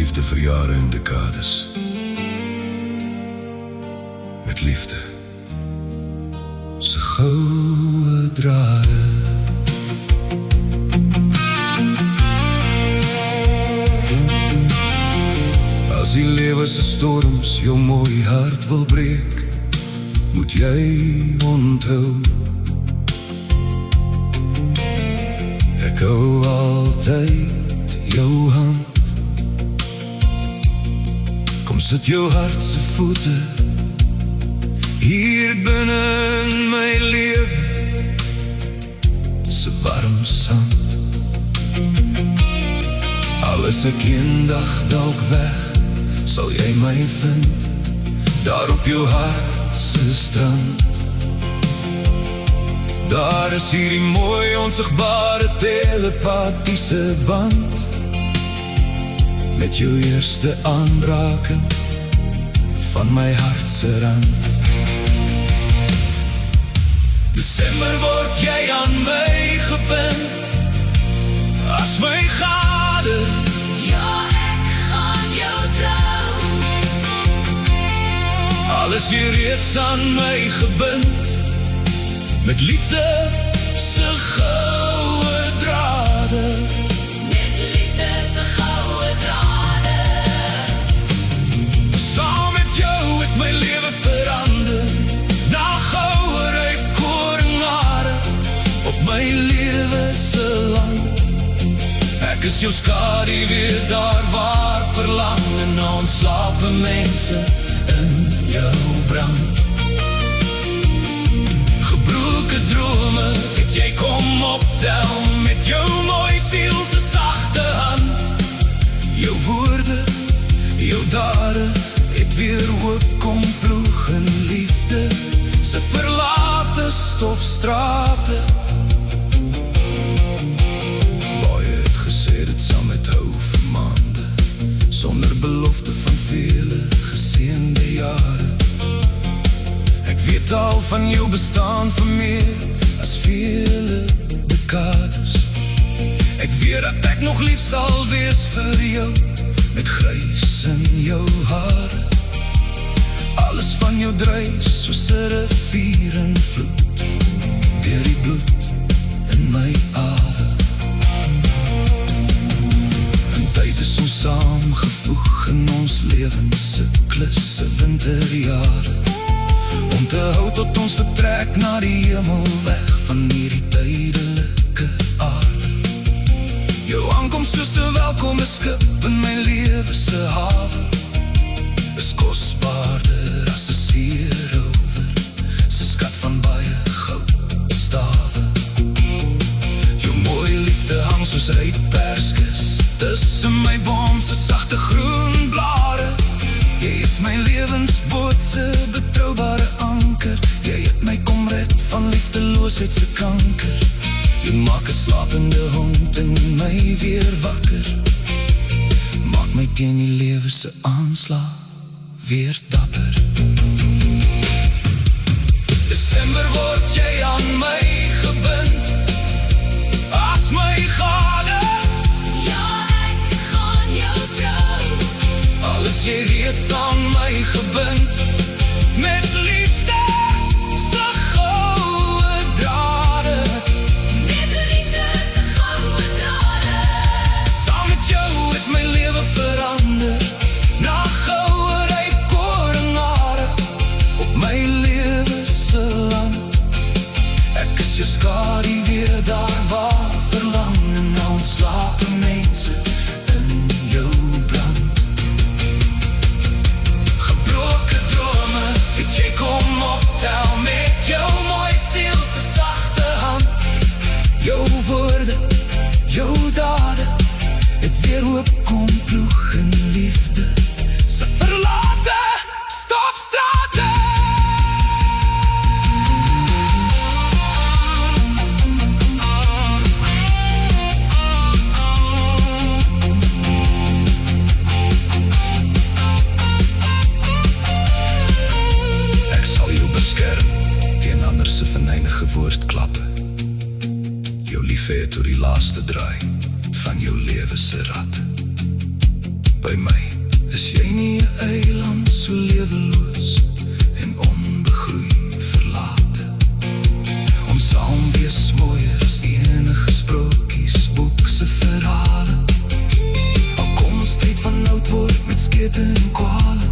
liefde vir jare en dekades. Met liefde se goue drade. As die lewe se storms jou mooi hart wil breek, moet jy onthou, ek hou altyd jou hand. Kom sit jou hart se voete hier binne in my lewe se warm sand. Al is ek eendag dalk weg, sal jy my vind daar op jou hart se strand. Daar is hierdie mooi onsigbare telepathiese band, met jou eerste aanraking van my hart se rand. Desember word jy aan my gebind, as my gade. Ja, ek gaan jou trou. Al is jy reeds aan my gebind, met liefde se goue drade. Met liefde se goue drade. Saam met jou het my lewe verander, na goue ryp koringare op my lewe se land. Ek is jou skaduwee daar waar verlang en ontslape mense in jou brand. Gebroke drome het jy kom optel met jou mooi siel se sagte hand. Jou woorde, jou dade het weer hoop kom ploeg in liefde se verlate stofstrate. Baie het gesê dit sal met hou vir maande, sonder belofte van vele geseënde jare. Ek weet al van jou bestaan vir meer as vele dekades. Ek weet dat ek nog lief sal wees vir jou, met grys in jou hare. Alles van jou dryf soos 'n rivier in vloed, deur die bloed in my are. En tyd is ons saamgevoeg in ons lewensiklus winterjare, om te hou tot ons vertrek na die hemel, weg van hierdie tydelike aarde. Jou aankoms soos 'n welkome skip in my lewe se hawe, is kosbaarder as 'n seerover, se skat van baie goud stawe. Jou mooi liefde hang soos ryp perskes tussen my boom se sagte groen blare. Jy is my lewensboot se betroubare anker, jy het my kom red van liefdeloosheid se kanker. Jy maak 'n slapende hond in my weer wakker, maak my teen die lewe se aanslag weer dapper. Desember word jy aan my gebind, as my gade. Ja, ek gaan jou trou. Al is jy reeds aan my gebind, met liefde se goue drade. Met liefde se goue drade. Saam met jou het my lewe verander, na goue ryp koringare op my lewe se land. Ek is jou skaduwee daar waar verlang en ontslape mense in jou brand. Gebroke drome het jy kom optel met jou mooi siel se sagte hand. Jou woorde, jou dade het weer hoop kom ploeg in liefde se verlate stofstrate. Ek sal jou beskerm teen ander se venynige woordklappe. Jou liefde het oor die laaste draai van jou lewe se rad. By my is jy nie 'n eiland so leweloos en onbegroei verlate. Ons saam wees mooier as enige sprokiesboek se verhale. Al kom ons tyd van oud word met skete en kwale,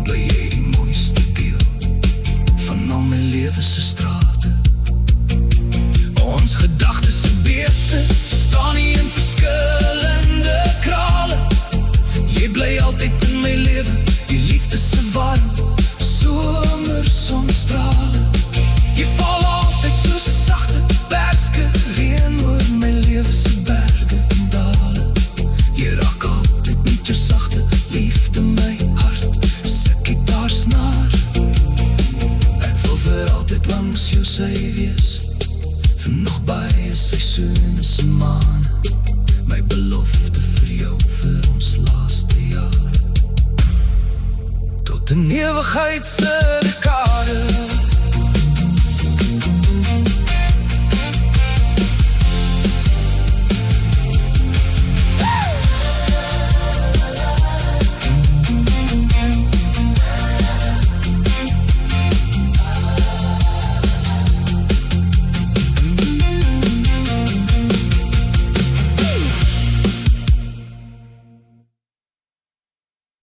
bly jy die mooiste deel van al my lewe se strate. Ons gedagtes se beeste staan nie in verskillende krale. Jy bly altyd in my lewe, die liefde se warm somersonstrale. Jy val altyd soos 'n sagte bergske reën oor my lewe se berge en dale. Jy raak altyd met jou sagte liefde my hart se gitaarsnaar. Ek wil vir altyd langs jou sy wees, vir nog baie seisoene se maane, my belofte vir jou vir ons laaste jaar. Tot 'n ewigheid se